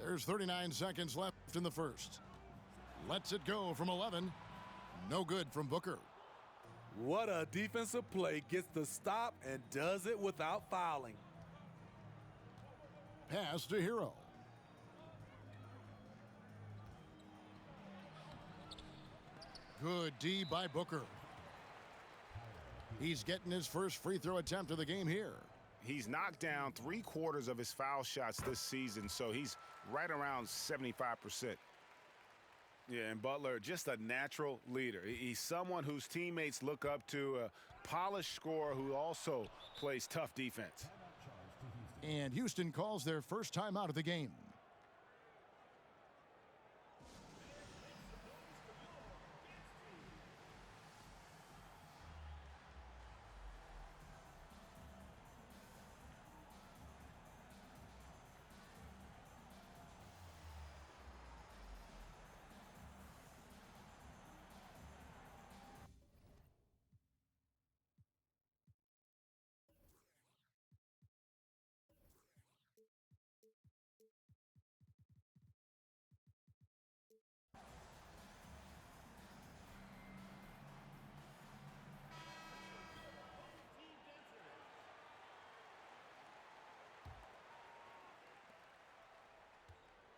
There's 39 seconds left in the first. Lets it go from 11. No good from Booker. What a defensive play. Gets the stop and does it without fouling. Pass to Hero. Good D by Booker. He's getting his first free throw attempt of the game here. He's knocked down 3/4 of his foul shots this season, so he's right around 75%. Yeah, and Butler, just a natural leader. He's someone whose teammates look up to, a polished scorer who also plays tough defense. And Houston calls their first time out of the game.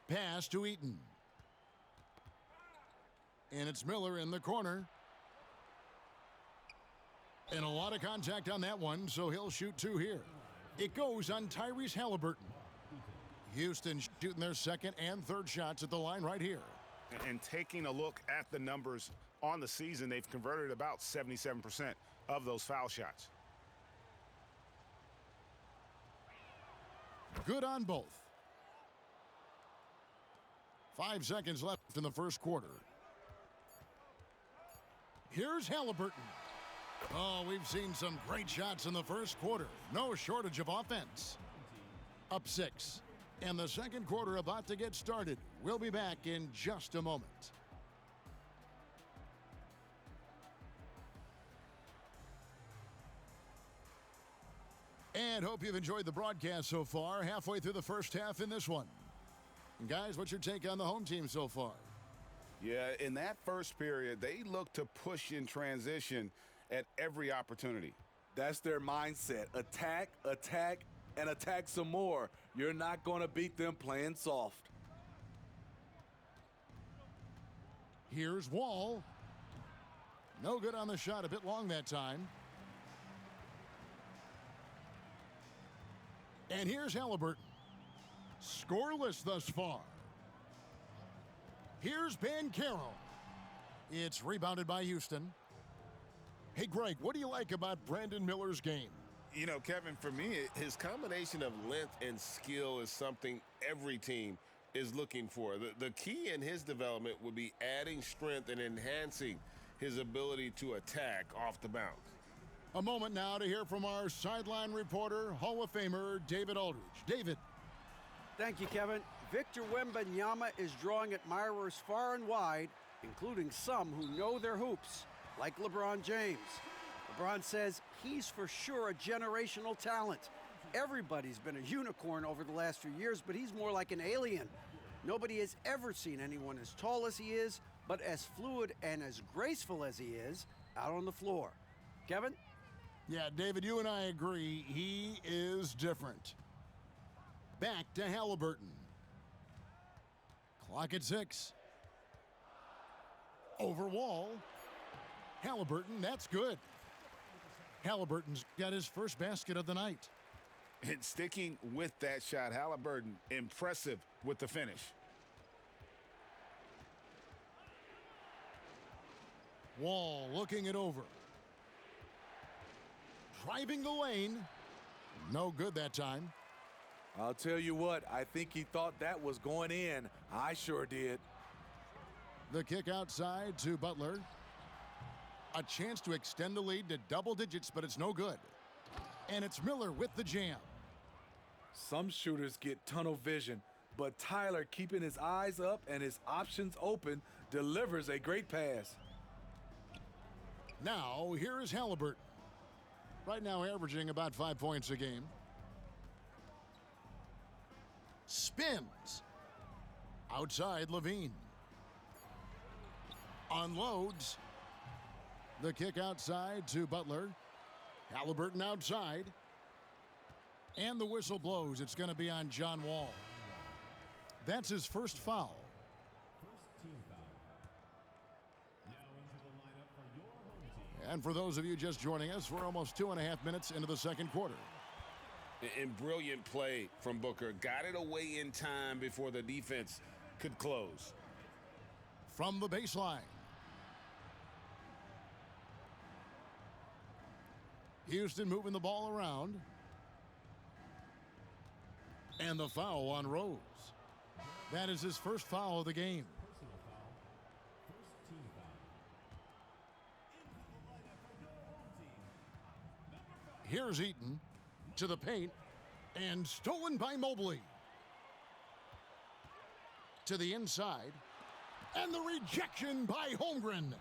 Pass to Eaton. And it's Miller in the corner. And a lot of contact on that one, so he'll shoot two here. It goes on Tyrese Halliburton. Houston shooting their second and third shots at the line right here. And taking a look at the numbers on the season, they've converted about 77% of those foul shots. Good on both. 5 seconds left in the first quarter. Here's Halliburton. Oh, we've seen some great shots in the first quarter. No shortage of offense. Up 6. And the second quarter about to get started. We'll be back in just a moment. And hope you've enjoyed the broadcast so far. Halfway through the first half in this one. And guys, what's your take on the home team so far? Yeah, in that first period, they look to push in transition at every opportunity. That's their mindset. Attack, attack, and attack some more. You're not going to beat them playing soft. Here's Wall. No good on the shot. A bit long that time. And here's Halliburton. Scoreless thus far. Here's Banchero. It's rebounded by Houston. Hey, Greg, what do you like about Brandon Miller's game? You know, Kevin, for me, his combination of length and skill is something every team is looking for. The key in his development would be adding strength and enhancing his ability to attack off the bounce. A moment now to hear from our sideline reporter, Hall of Famer David Aldridge. David. Thank you, Kevin. Victor Wembanyama is drawing admirers far and wide, including some who know their hoops, like LeBron James. LeBron says he's for sure a generational talent. Everybody's been a unicorn over the last few years, but he's more like an alien. Nobody has ever seen anyone as tall as he is, but as fluid and as graceful as he is out on the floor. Kevin? Yeah, David, you and I agree. He is different. Back to Halliburton. Clock at 6. Over Wall. Halliburton, that's good. Halliburton's got his first basket of the night. And sticking with that shot, Halliburton, impressive with the finish. Wall looking it over. Driving the lane. No good that time. I'll tell you what, I think he thought that was going in. I sure did. The kick outside to Butler. A chance to extend the lead to double digits, but it's no good. And it's Miller with the jam. Some shooters get tunnel vision, but Tyler, keeping his eyes up and his options open, delivers a great pass. Now, here is Halliburton. Right now averaging about 5 points a game. Spins. Outside, Levine. Unloads. The kick outside to Butler. Halliburton outside. And the whistle blows. It's going to be on John Wall. That's his first foul. And for those of you just joining us, we're almost 2.5 minutes into the second quarter. And brilliant play from Booker. Got it away in time before the defense could close. From the baseline. Houston moving the ball around. And the foul on Rose. That is his first foul of the game. Here's Eaton to the paint and stolen by Mobley. To the inside and the rejection by Holmgren.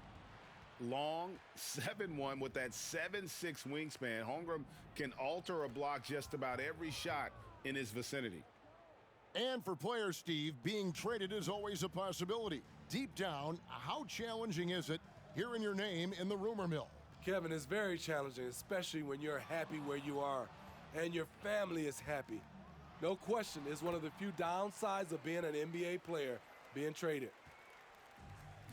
Long 7-1 with that 7'6" wingspan. Holmgren can alter a block just about every shot in his vicinity. And for player Steve, being traded is always a possibility. Deep down, how challenging is it hearing your name in the rumor mill? Kevin, is very challenging, especially when you're happy where you are and your family is happy. No question, it's one of the few downsides of being an NBA player, being traded.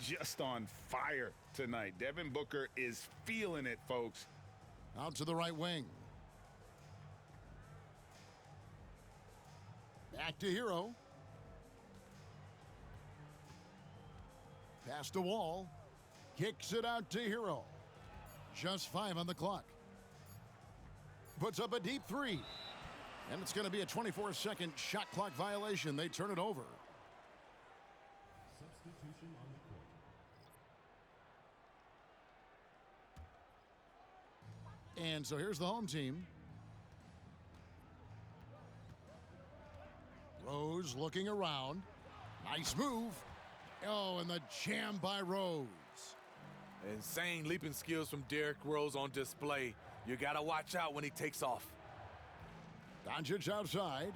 Just on fire tonight. Devin Booker is feeling it, folks. Out to the right wing. Back to Hero. Pass to Wall. Kicks it out to Hero. Just 5 on the clock. Puts up a deep three. And it's going to be a 24-second shot clock violation. They turn it over. Substitution on the court. And so here's the home team. Rose looking around. Nice move. Oh, and the jam by Rose. Insane leaping skills from Derrick Rose on display. You got to watch out when he takes off. Doncic outside.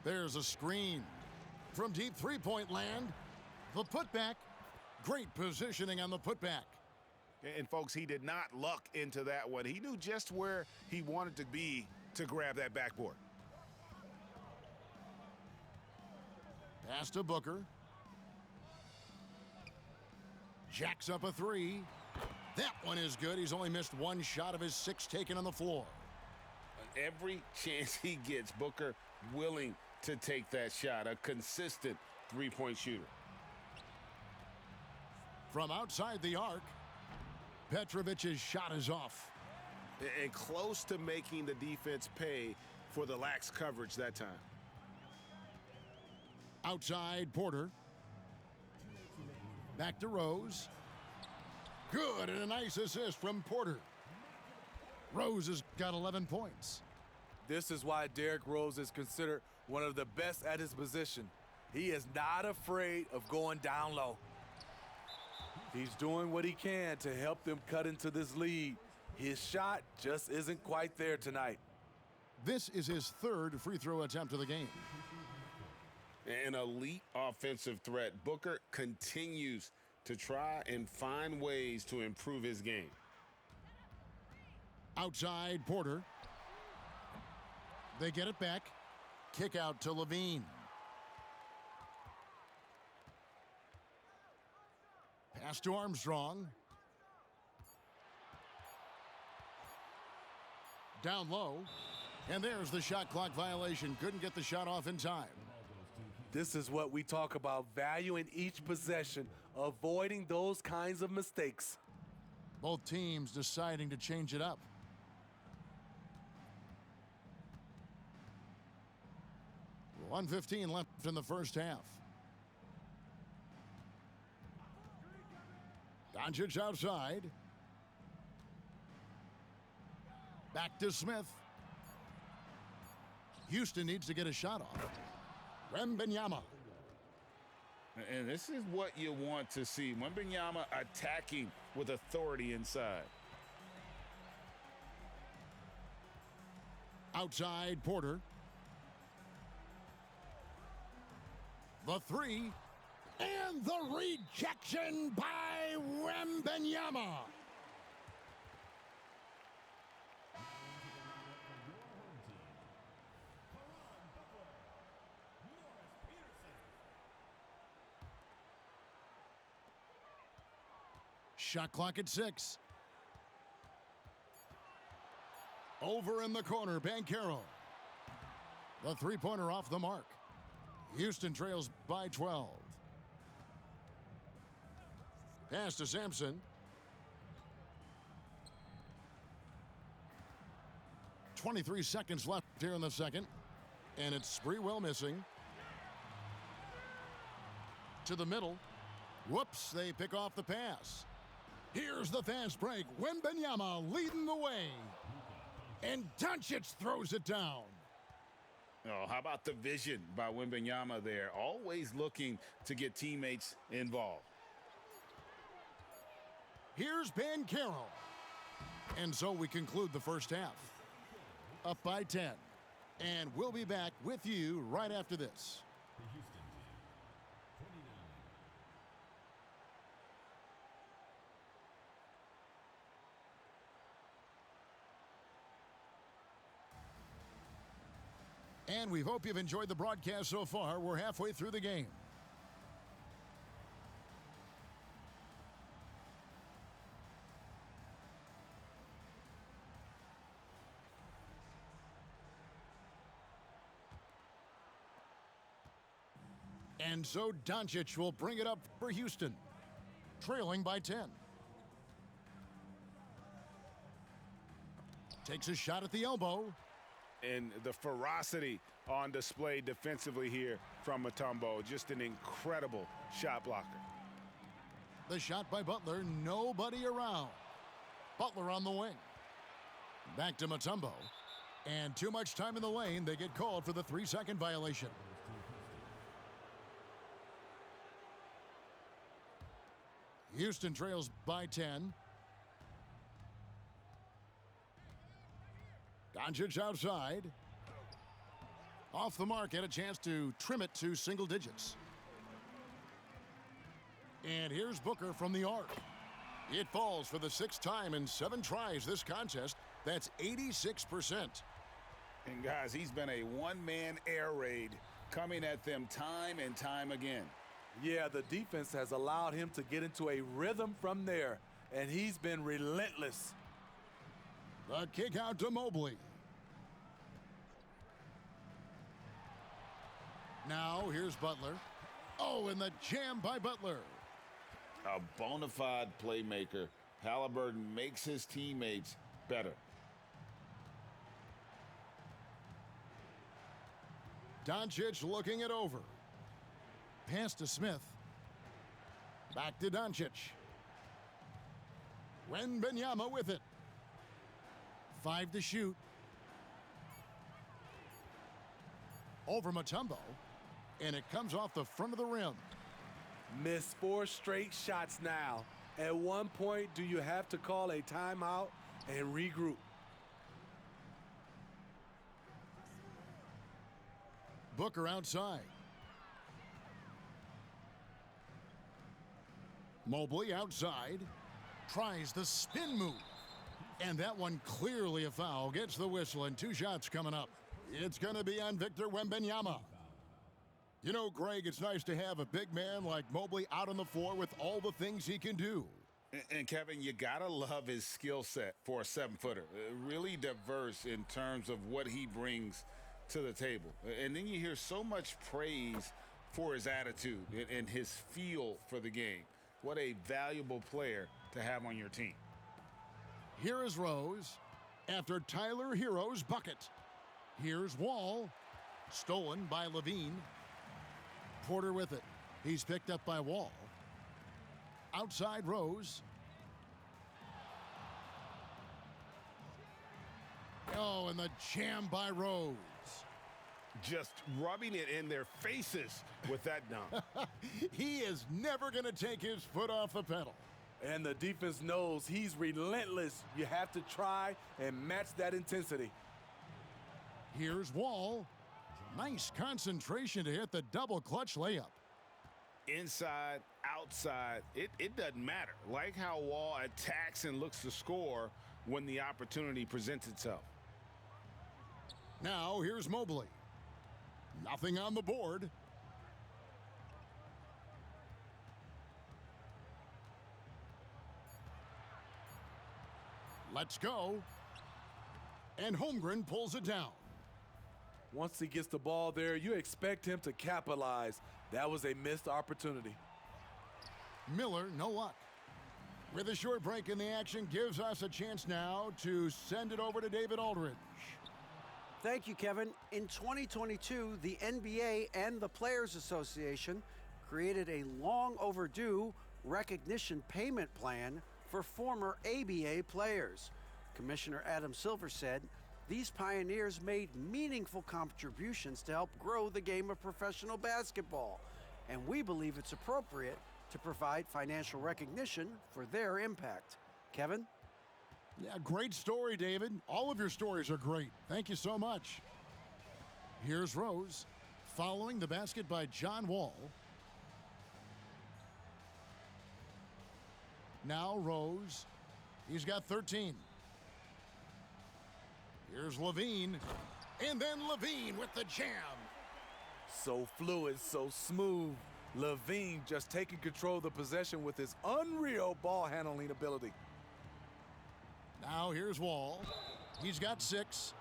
There's a screen. From deep three-point land. The putback. Great positioning on the putback. And folks, he did not luck into that one. He knew just where he wanted to be to grab that backboard. Pass to Booker. Jacks up a three. That one is good. He's only missed one shot of his 6 taken on the floor. Every chance he gets, Booker willing to take that shot. A consistent three-point shooter. From outside the arc, Petrovic's shot is off. And close to making the defense pay for the lax coverage that time. Outside Porter. Back to Rose. Good, and a nice assist from Porter. Rose has got 11 points. This is why Derrick Rose is considered one of the best at his position. He is not afraid of going down low. He's doing what he can to help them cut into this lead. His shot just isn't quite there tonight. This is his 3rd free throw attempt of the game. An elite offensive threat. Booker continues to try and find ways to improve his game. Outside Porter. They get it back. Kick out to Levine. Pass to Armstrong. Down low. And there's the shot clock violation. Couldn't get the shot off in time. This is what we talk about, valuing each possession, avoiding those kinds of mistakes. Both teams deciding to change it up. .115 left in the first half. Doncic outside. Back to Smith. Houston needs to get a shot off. Wembanyama. And this is what you want to see. Wembanyama attacking with authority inside. Outside Porter. The three. And the rejection by Wembanyama. Shot clock at 6. Over in the corner, Banchero. The three-pointer off the mark. Houston trails by 12. Pass to Sampson. 23 seconds left here in the second. And it's Sprewell missing. To the middle. Whoops, they pick off the pass. Here's the fast break. Wembanyama leading the way. And Doncic throws it down. Oh, how about the vision by Wembanyama there? Always looking to get teammates involved. Here's Banchero. And so we conclude the first half. Up by 10. And we'll be back with you right after this. And we hope you've enjoyed the broadcast so far. We're halfway through the game. And so Doncic will bring it up for Houston, trailing by 10. Takes a shot at the elbow. And the ferocity on display defensively here from Mutombo. Just an incredible shot blocker. The shot by Butler, nobody around. Butler on the wing. Back to Mutombo. And too much time in the lane, they get called for the 3-second violation. Houston trails by 10. Doncic outside. Off the mark, had a chance to trim it to single digits. And here's Booker from the arc. It falls for the 6th time in 7 tries this contest. That's 86%. And guys, he's been a one-man air raid coming at them time and time again. Yeah, the defense has allowed him to get into a rhythm from there, and he's been relentless. The kick out to Mobley. Now here's Butler. Oh, and the jam by Butler. A bona fide playmaker. Halliburton makes his teammates better. Doncic looking it over. Pass to Smith. Back to Doncic. Wembanyama with it. 5 to shoot. Over Mutombo. And it comes off the front of the rim. Missed 4 straight shots now. At one point, do you have to call a timeout and regroup? Booker outside. Mobley outside. Tries the spin move. And that one clearly a foul. Gets the whistle and 2 shots coming up. It's going to be on Victor Wembanyama. You know, Greg, it's nice to have a big man like Mobley out on the floor with all the things he can do. And Kevin, you got to love his skill set for a 7-footer. Really diverse in terms of what he brings to the table. And then you hear so much praise for his attitude and his feel for the game. What a valuable player to have on your team. Here is Rose after Tyler Hero's bucket. Here's Wall. Stolen by Levine. Porter with it. He's picked up by Wall. Outside Rose. Oh, and the jam by Rose. Just rubbing it in their faces with that dunk. He is never going to take his foot off the pedal. And the defense knows he's relentless. You have to try and match that intensity. Here's Wall. Nice concentration to hit the double clutch layup. Inside, outside, it doesn't matter. Like how Wall attacks and looks to score when the opportunity presents itself. Now here's Mobley. Nothing on the board. Let's go. And Holmgren pulls it down. Once he gets the ball there, you expect him to capitalize. That was a missed opportunity. Miller, no luck. With a short break in the action, gives us a chance now to send it over to David Aldridge. Thank you, Kevin. In 2022, the NBA and the Players Association created a long overdue recognition payment plan for former ABA players. Commissioner Adam Silver said these pioneers made meaningful contributions to help grow the game of professional basketball, and we believe it's appropriate to provide financial recognition for their impact. Kevin? Yeah, great story, David. All of your stories are great. Thank you so much. Here's Rose, following the basket by John Wall. Now Rose. He's got 13. Here's Levine. And then Levine with the jam. So fluid, so smooth. Levine just taking control of the possession with his unreal ball handling ability. Now here's Wall. He's got 6.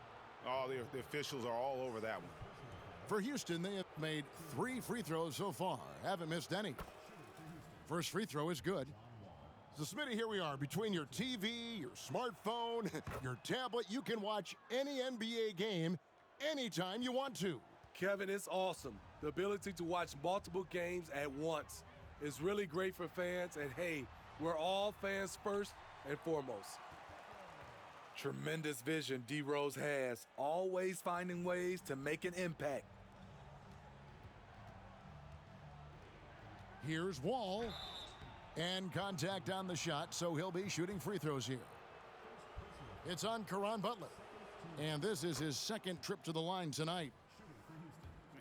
Oh, the officials are all over that one. For Houston, they have made 3 free throws so far. Haven't missed any. First free throw is good. So, Smitty, here we are. Between your TV, your smartphone, your tablet, you can watch any NBA game anytime you want to. Kevin, it's awesome. The ability to watch multiple games at once is really great for fans. And, hey, we're all fans first and foremost. Tremendous vision D. Rose has, always finding ways to make an impact. Here's Wall. And contact on the shot, so he'll be shooting free throws here. It's on Caron Butler. And this is his second trip to the line tonight.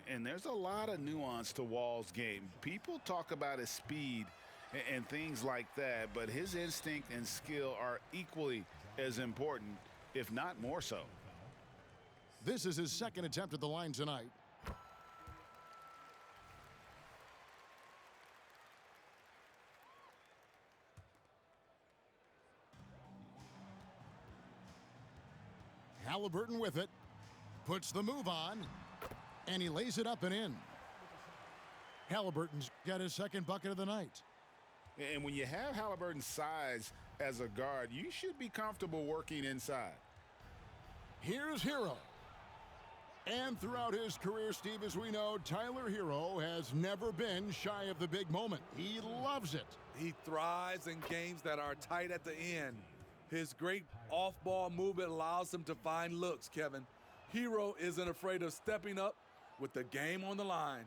And there's a lot of nuance to Wall's game. People talk about his speed and things like that, but his instinct and skill are equally as important, if not more so. This is his second attempt at the line tonight. Halliburton with it, puts the move on, and he lays it up and in. Halliburton's got his second bucket of the night. And when you have Halliburton's size as a guard, you should be comfortable working inside. Here's Hero. And throughout his career, Steve, as we know, Tyler Hero has never been shy of the big moment. He loves it. He thrives in games that are tight at the end. His great off-ball movement allows him to find looks, Kevin. Hero isn't afraid of stepping up with the game on the line.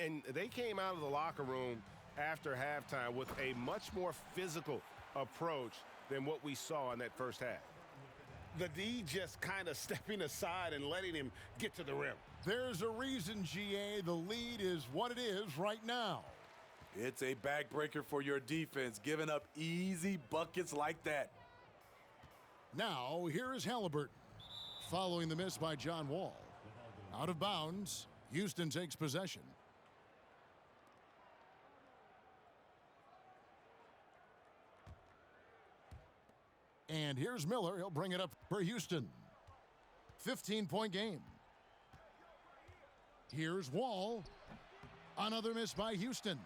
And they came out of the locker room after halftime with a much more physical approach than what we saw in that first half. The D just kind of stepping aside and letting him get to the rim. There's a reason, GA, the lead is what it is right now. It's a backbreaker for your defense, giving up easy buckets like that. Now, here is Halliburton, following the miss by John Wall. Out of bounds, Houston takes possession. And here's Miller. He'll bring it up for Houston. 15-point game. Here's Wall. Another miss by Houston.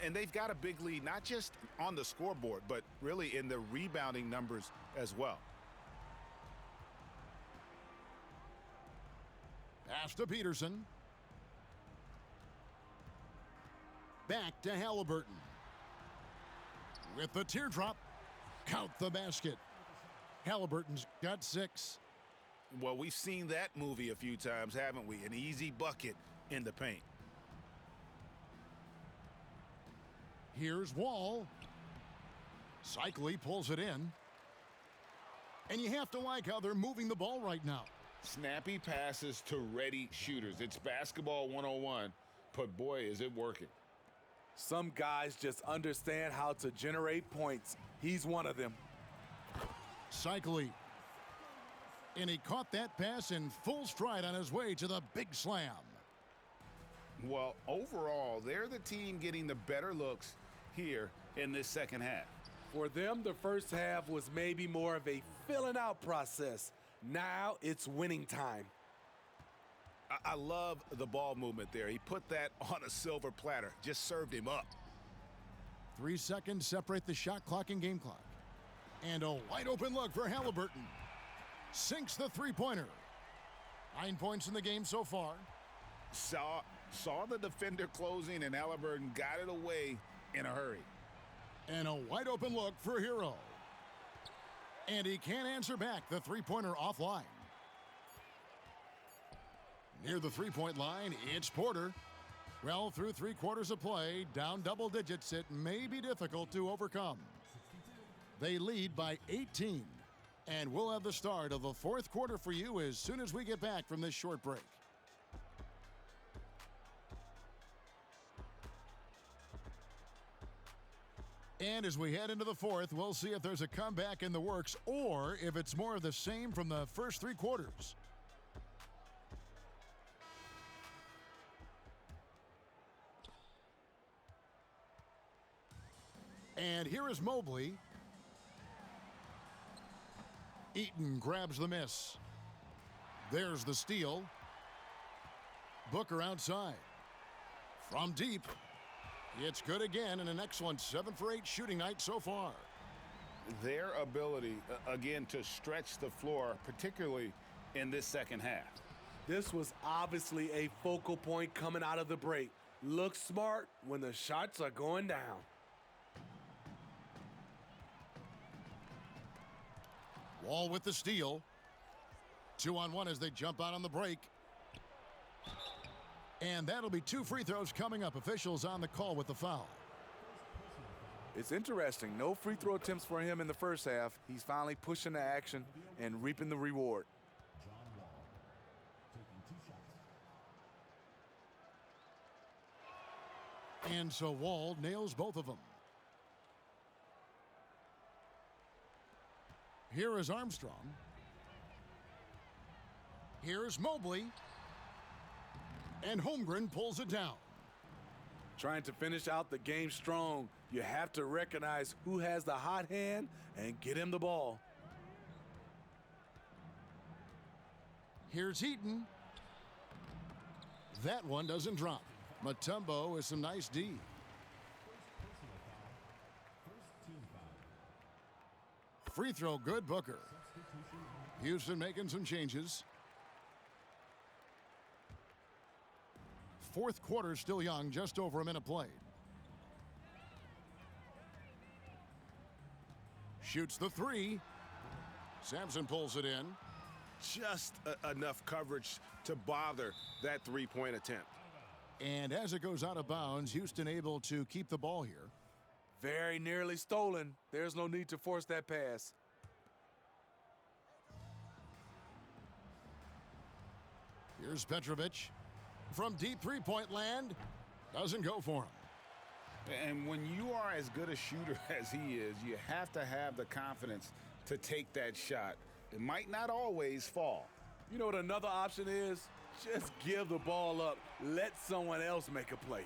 And they've got a big lead, not just on the scoreboard, but really in the rebounding numbers as well. Pass to Peterson. Back to Halliburton. With the teardrop, count the basket. Halliburton's got 6. Well, we've seen that movie a few times, haven't we? An easy bucket in the paint. Here's Wall. Cycli pulls it in. And you have to like how they're moving the ball right now. Snappy passes to ready shooters. It's basketball 101, but boy, is it working. Some guys just understand how to generate points. He's one of them. Cycling. And he caught that pass in full stride on his way to the big slam. Well, overall, they're the team getting the better looks here in this second half. For them, the first half was maybe more of a filling out process. Now it's winning time. I love the ball movement there. He put that on a silver platter, just served him up. 3 seconds separate the shot clock and game clock. And a wide open look for Halliburton. Sinks the three-pointer. 9 points in the game so far. Saw the defender closing, and Halliburton got it away in a hurry. And a wide open look for Hero. And he can't answer back. The three-pointer offline. Near the three-point line, it's Porter. Well, through 3 quarters of play, down double digits, it may be difficult to overcome. They lead by 18. And we'll have the start of the 4th quarter for you as soon as we get back from this short break. And as we head into the 4th, we'll see if there's a comeback in the works or if it's more of the same from the first 3 quarters. And here is Mobley. Eaton grabs the miss. There's the steal. Booker outside. From deep. It's good again, and an excellent 7 for 8 shooting night so far. Their ability, again, to stretch the floor, particularly in this second half. This was obviously a focal point coming out of the break. Look smart when the shots are going down. Wall with the steal. 2-on-1 as they jump out on the break. And that'll be 2 free throws coming up. Officials on the call with the foul. It's interesting. No free throw attempts for him in the first half. He's finally pushing the action and reaping the reward. And so Wall nails both of them. Here is Armstrong. Here's Mobley. And Holmgren pulls it down. Trying to finish out the game strong, you have to recognize who has the hot hand and get him the ball. Here's Eaton. That one doesn't drop. Mutombo with some nice D. Free throw good, Booker. Houston making some changes. 4th quarter still young, just over a minute played. Shoots the 3. Sampson pulls it in. Just enough coverage to bother that three-point attempt. And as it goes out of bounds, Houston able to keep the ball here. Very nearly stolen. There's no need to force that pass. Here's Petrovic. From deep three-point land, doesn't go for him. And when you are as good a shooter as he is, you have to have the confidence to take that shot. It might not always fall. You know what another option is? Just give the ball up. Let someone else make a play.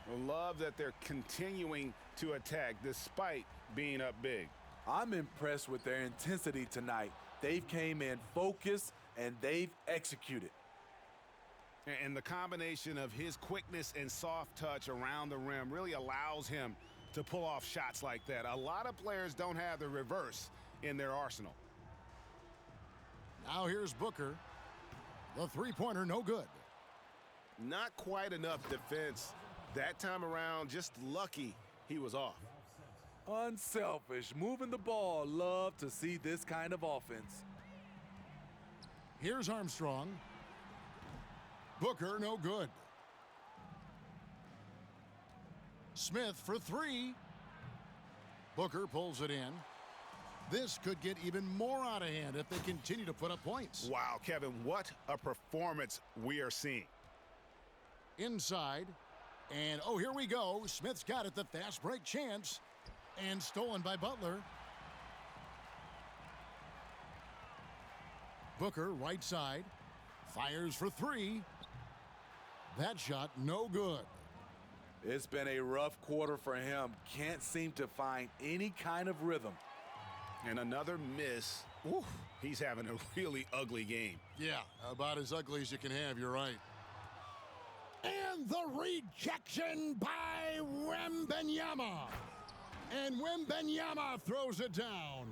I love that they're continuing to attack despite being up big. I'm impressed with their intensity tonight. They've came in focused and they've executed. And the combination of his quickness and soft touch around the rim really allows him to pull off shots like that. A lot of players don't have the reverse in their arsenal. Now here's Booker. The three-pointer no good. Not quite enough defense. That time around, just lucky he was off. Unselfish, moving the ball. Love to see this kind of offense. Here's Armstrong. Booker no good. Smith for 3. Booker pulls it in. This could get even more out of hand if they continue to put up points. Wow, Kevin, what a performance we are seeing. Inside. And, oh, here we go. Smith's got it, the fast break chance. And stolen by Butler. Booker, right side. Fires for three. That shot, no good. It's been a rough quarter for him. Can't seem to find any kind of rhythm. And another miss. Oof, he's having a really ugly game. Yeah, about as ugly as you can have, you're right. And the rejection by Wembanyama. And Wembanyama throws it down.